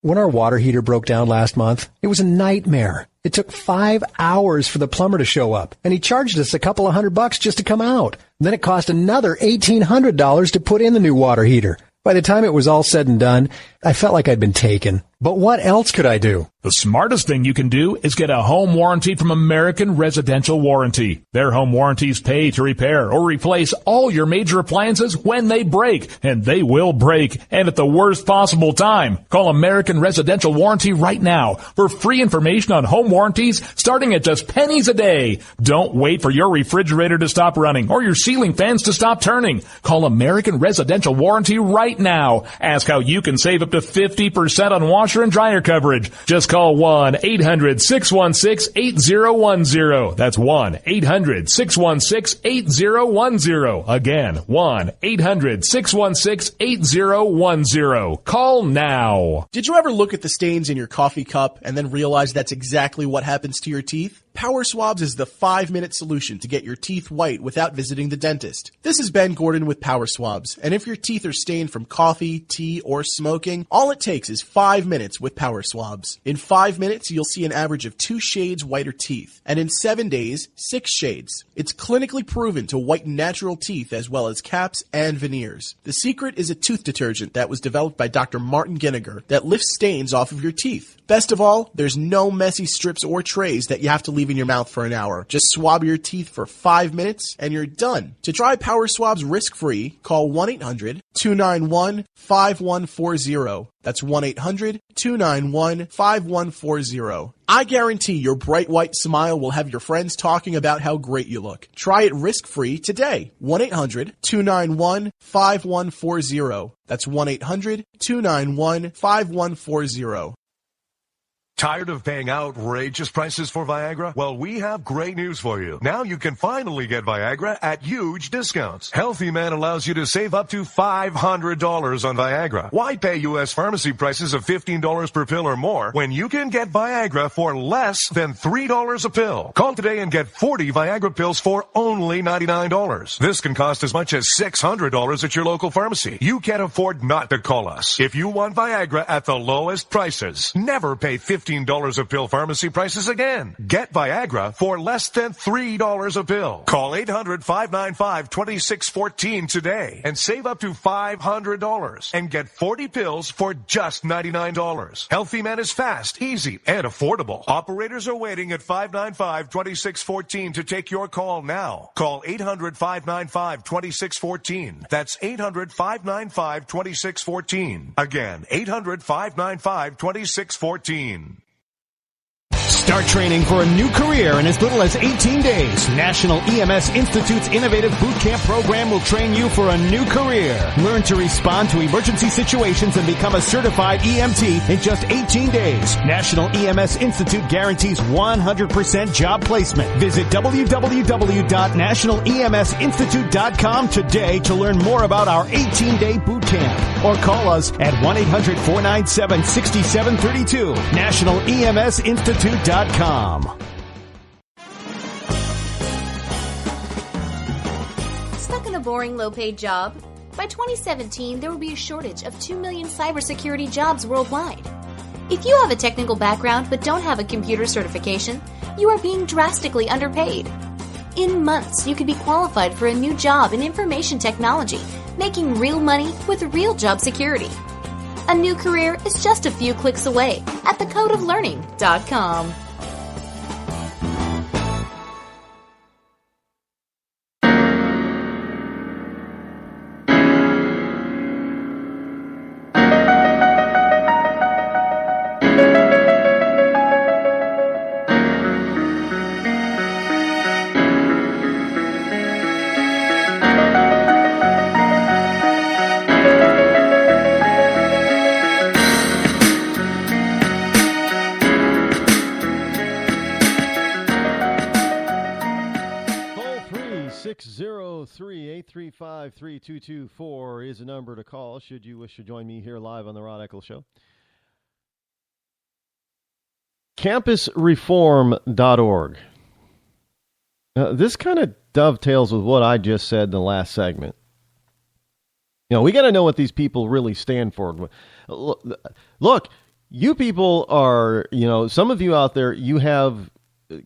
When our water heater broke down last month, it was a nightmare. It took 5 hours for the plumber to show up, and he charged us a couple of $100 just to come out. Then it cost another $1,800 to put in the new water heater. By the time it was all said and done, I felt like I'd been taken. But what else could I do? The smartest thing you can do is get a home warranty from American Residential Warranty. Their home warranties pay to repair or replace all your major appliances when they break, and they will break, and at the worst possible time. Call American Residential Warranty right now for free information on home warranties starting at just pennies a day. Don't wait for your refrigerator to stop running or your ceiling fans to stop turning. Call American Residential Warranty right now. Ask how you can save up to 50% on washer and dryer coverage. Just call 1-800-616-8010. That's 1-800-616-8010. Again, 1-800-616-8010. Call now. Did you ever look at the stains in your coffee cup and then realize that's exactly what happens to your teeth? Power Swabs is the 5-minute solution to get your teeth white without visiting the dentist. This is Ben Gordon with Power Swabs, and if your teeth are stained from coffee, tea, or smoking, all it takes is 5 minutes with Power Swabs. In 5 minutes, you'll see an average of 2 shades whiter teeth, and in 7 days, 6 shades. It's clinically proven to whiten natural teeth as well as caps and veneers. The secret is a tooth detergent that was developed by Dr. Martin Ginniger that lifts stains off of your teeth. Best of all, there's no messy strips or trays that you have to leave in your mouth for an hour. Just swab your teeth for 5 minutes and you're done. To try Power Swabs risk-free, call 1-800-291-5140. That's 1-800-291-5140. I guarantee your bright white smile will have your friends talking about how great you look. Try it risk-free today. 1-800-291-5140. That's 1-800-291-5140. Tired of paying outrageous prices for Viagra? Well, we have great news for you. Now you can finally get Viagra at huge discounts. Healthy Man allows you to save up to $500 on Viagra. Why pay U.S. pharmacy prices of $15 per pill or more when you can get Viagra for less than $3 a pill? Call today and get 40 Viagra pills for only $99. This can cost as much as $600 at your local pharmacy. You can't afford not to call us. If you want Viagra at the lowest prices, never pay $15 a pill pharmacy prices again. Get Viagra for less than $3 a pill. Call 800-595-2614 today and save up to $500 and get 40 pills for just $99. Healthy Man is fast, easy, and affordable. Operators are waiting at 595-2614 to take your call now. Call 800-595-2614. That's 800-595-2614. Again, 800-595-2614. Start training for a new career in as little as 18 days. National EMS Institute's innovative boot camp program will train you for a new career. Learn to respond to emergency situations and become a certified EMT in just 18 days. National EMS Institute guarantees 100% job placement. Visit www.nationaleMSinstitute.com today to learn more about our 18-day boot camp. Or call us at 1-800-497-6732. NationalEMSInstitute.com. Stuck in a boring, low-paid job? By 2017, there will be a shortage of 2 million cybersecurity jobs worldwide. If you have a technical background but don't have a computer certification, you are being drastically underpaid. In months, you could be qualified for a new job in information technology, making real money with real job security. A new career is just a few clicks away at thecodeoflearning.com. .385-3224 is a number to call should you wish to join me here live on the Rod Eccles Show. Campusreform.org. This kind of dovetails with what I just said in the last segment. You know, we got to know what these people really stand for. Look, You people are, some of you out there, you have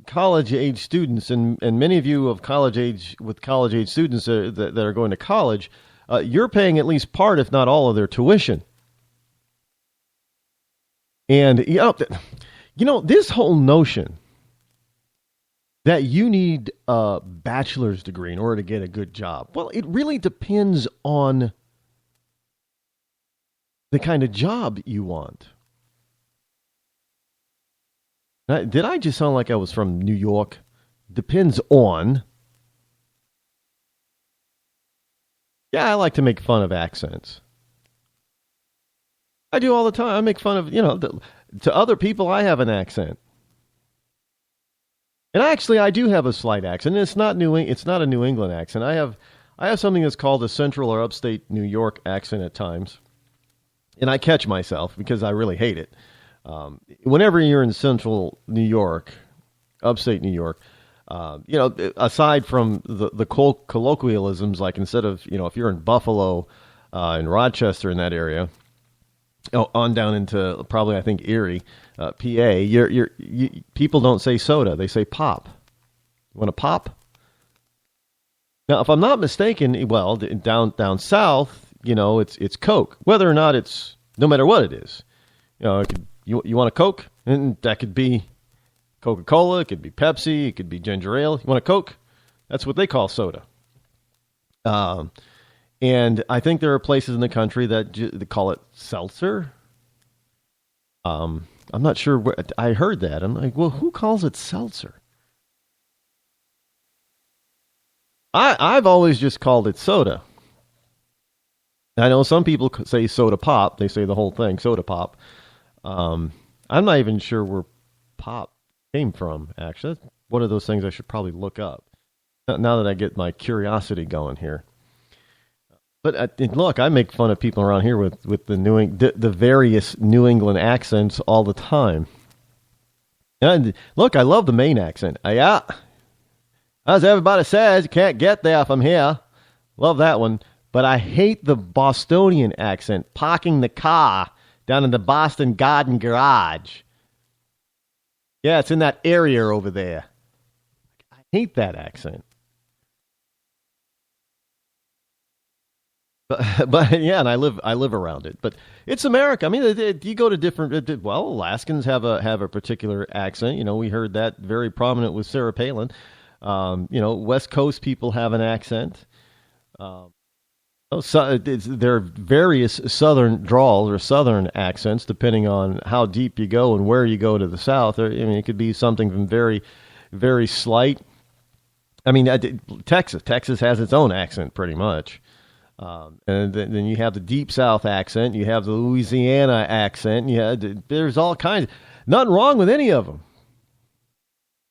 college-age students, and many of you of college-age students that are going to college, you're paying at least part, if not all, of their tuition. And, this whole notion that you need a bachelor's degree in order to get a good job, well, it really depends on the kind of job you want. Did I just sound like I was from New York? Depends on. Yeah, I like to make fun of accents. I do all the time. I make fun of, to other people, I have an accent. And actually, I do have a slight accent. It's not a New England accent. I have something that's called a central or upstate New York accent at times. And I catch myself because I really hate it. Whenever you're in central New York, upstate New York, aside from the colloquialisms, like instead of, if you're in Buffalo, in Rochester, in that area, on down into probably, I think, Erie, PA, people don't say soda, they say pop. You want a pop? Now, if I'm not mistaken, well, down south, it's Coke. Whether or not it's, no matter what it is, you want a Coke? And that could be Coca-Cola, it could be Pepsi, it could be ginger ale. You want a Coke? That's what they call soda. And I think there are places in the country that they call it seltzer. I'm not sure where I heard that. I'm like, well, who calls it seltzer? I've always just called it soda. I know some people say soda pop. They say the whole thing, soda pop. I'm not even sure where pop came from, actually. That's one of those things I should probably look up now that I get my curiosity going here. But look, I make fun of people around here with the various New England accents all the time. And look, I love the Maine accent. Yeah, as everybody says, you can't get there from here. Love that one. But I hate the Bostonian accent, parking the car down in the Boston Garden Garage. Yeah, it's in that area over there. I hate that accent. But yeah, and I live around it. But it's America. I mean, you go to different. Well, Alaskans have a particular accent. We heard that very prominent with Sarah Palin. West Coast people have an accent. There are various southern drawls or southern accents depending on how deep you go and where you go to the south. It could be something from very, very slight. Texas has its own accent pretty much. And then you have the deep South accent, you have the Louisiana accent, there's all kinds. Nothing wrong with any of them.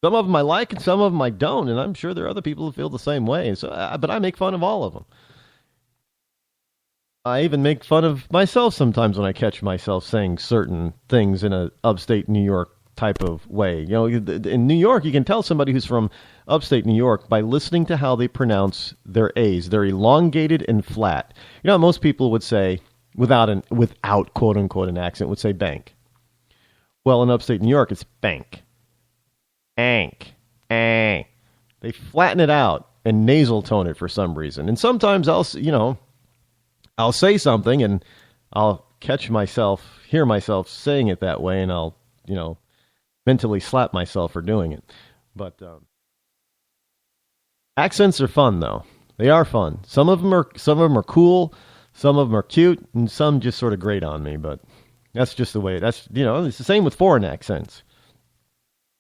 Some of them I like and some of them I don't, and I'm sure there are other people who feel the same way. But I make fun of all of them. I even make fun of myself sometimes when I catch myself saying certain things in a upstate New York type of way. In New York, you can tell somebody who's from upstate New York by listening to how they pronounce their A's. They're elongated and flat. Most people would say, without quote unquote an accent, would say bank. Well, in upstate New York, it's bank. Ank. They flatten it out and nasal tone it for some reason. And sometimes I'll say something and I'll hear myself saying it that way, and I'll, mentally slap myself for doing it. But accents are fun, though. They are fun. Some of them are cool, some of them are cute, and some just sort of grate on me. But that's just the way. It's the same with foreign accents.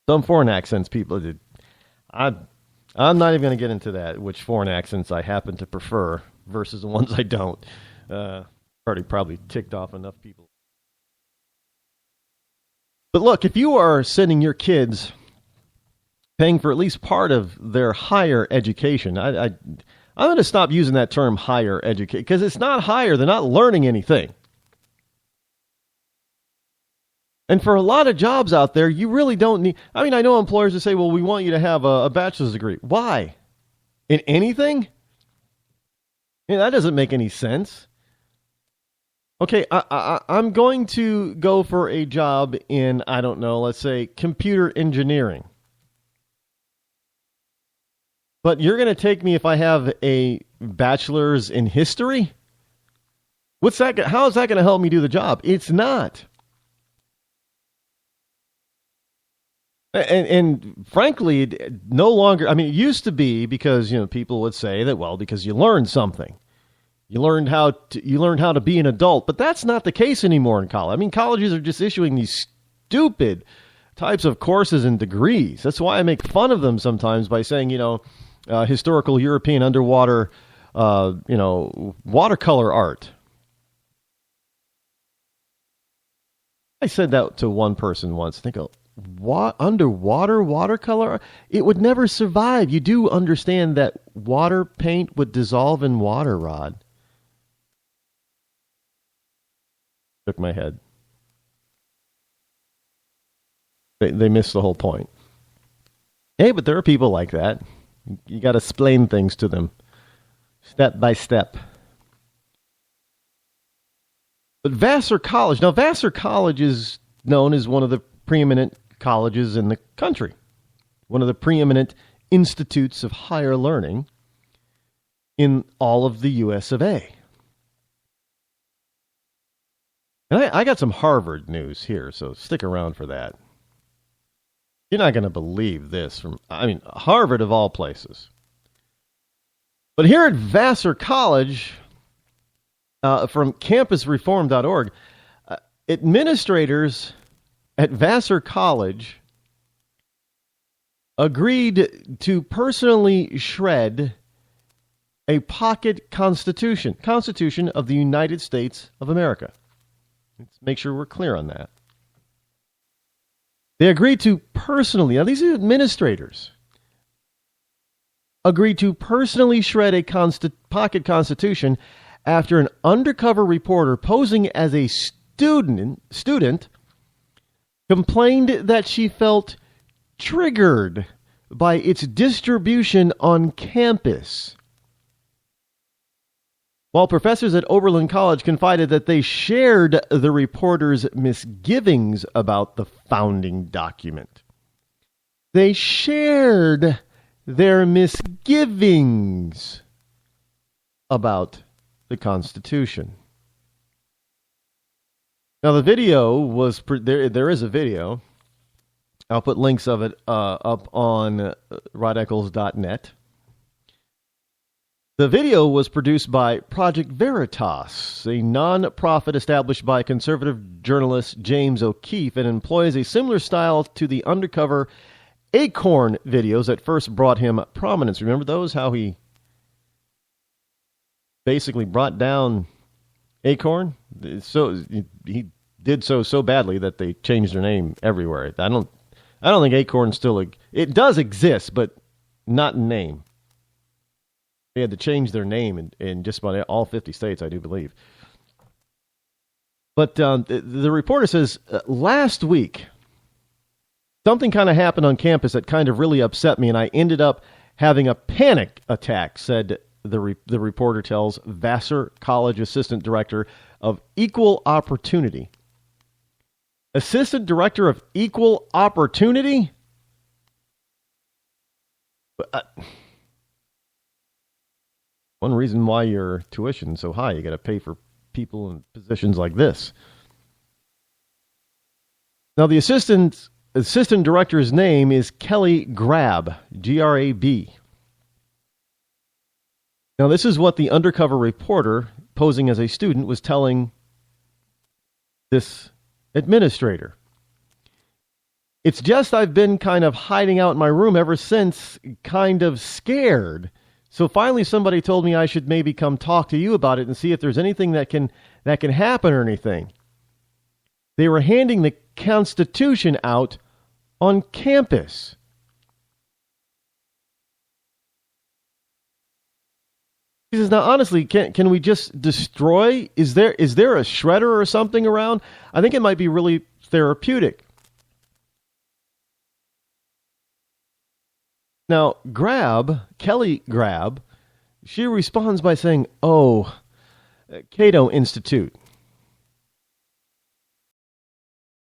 Some foreign accents, people. I'm not even going to get into that. Which foreign accents I happen to prefer versus the ones I don't. Already probably ticked off enough people. But look, if you are sending your kids, paying for at least part of their higher education, I'm going to stop using that term higher education because it's not higher. They're not learning anything. And for a lot of jobs out there, you really don't need. I know employers that say, well, we want you to have a bachelor's degree. Why? In anything? That doesn't make any sense. Okay, I'm going to go for a job in, I don't know, let's say computer engineering. But you're going to take me if I have a bachelor's in history? What's that? How is that going to help me do the job? It's not. And frankly, no longer, I mean, it used to be because, people would say that, well, because you learned something. You learned how to be an adult, but that's not the case anymore in college. I mean, colleges are just issuing these stupid types of courses and degrees. That's why I make fun of them sometimes by saying, historical European underwater, watercolor art. I said that to one person once. I think, underwater watercolor? It would never survive. You do understand that water paint would dissolve in water, Rod. Shook my head. They missed the whole point. Hey, but there are people like that. You got to explain things to them, step by step. But Vassar College. Now, Vassar College is known as one of the preeminent colleges in the country, one of the preeminent institutes of higher learning in all of the US of A. And I got some Harvard news here, so stick around for that. You're not going to believe this Harvard of all places. But here at Vassar College, from campusreform.org, administrators at Vassar College agreed to personally shred a pocket constitution of the United States of America. Let's make sure we're clear on that. They agreed to personally, now these are administrators, agreed to personally shred a pocket constitution after an undercover reporter posing as a student complained that she felt triggered by its distribution on campus. While professors at Oberlin College confided that they shared the reporter's misgivings about the founding document. They shared their misgivings about the Constitution. Now, the video was there is a video. I'll put links of it up on rodeccles.net. The video was produced by Project Veritas, a non-profit established by conservative journalist James O'Keefe, and employs a similar style to the undercover Acorn videos that first brought him prominence. Remember those? How he basically brought down Acorn? So he did so badly that they changed their name everywhere. I don't think Acorn still... It does exist, but not in name. They had to change their name in just about all 50 states, I do believe. But the reporter says, last week, something kind of happened on campus that kind of really upset me, and I ended up having a panic attack, said the reporter tells Vassar College Assistant Director of Equal Opportunity. Assistant Director of Equal Opportunity? One reason why your tuition is so high, you got to pay for people in positions like this. Now, the assistant director's name is Kelly Grab, G-R-A-B. Now, this is what the undercover reporter, posing as a student, was telling this administrator. It's just I've been kind of hiding out in my room ever since, kind of scared. So finally somebody told me I should maybe come talk to you about it and see if there's anything that can happen or anything. They were handing the Constitution out on campus. He says, now honestly, can we just destroy? Is there a shredder or something around? I think it might be really therapeutic. Now, Kelly Grab, she responds by saying, Cato Institute.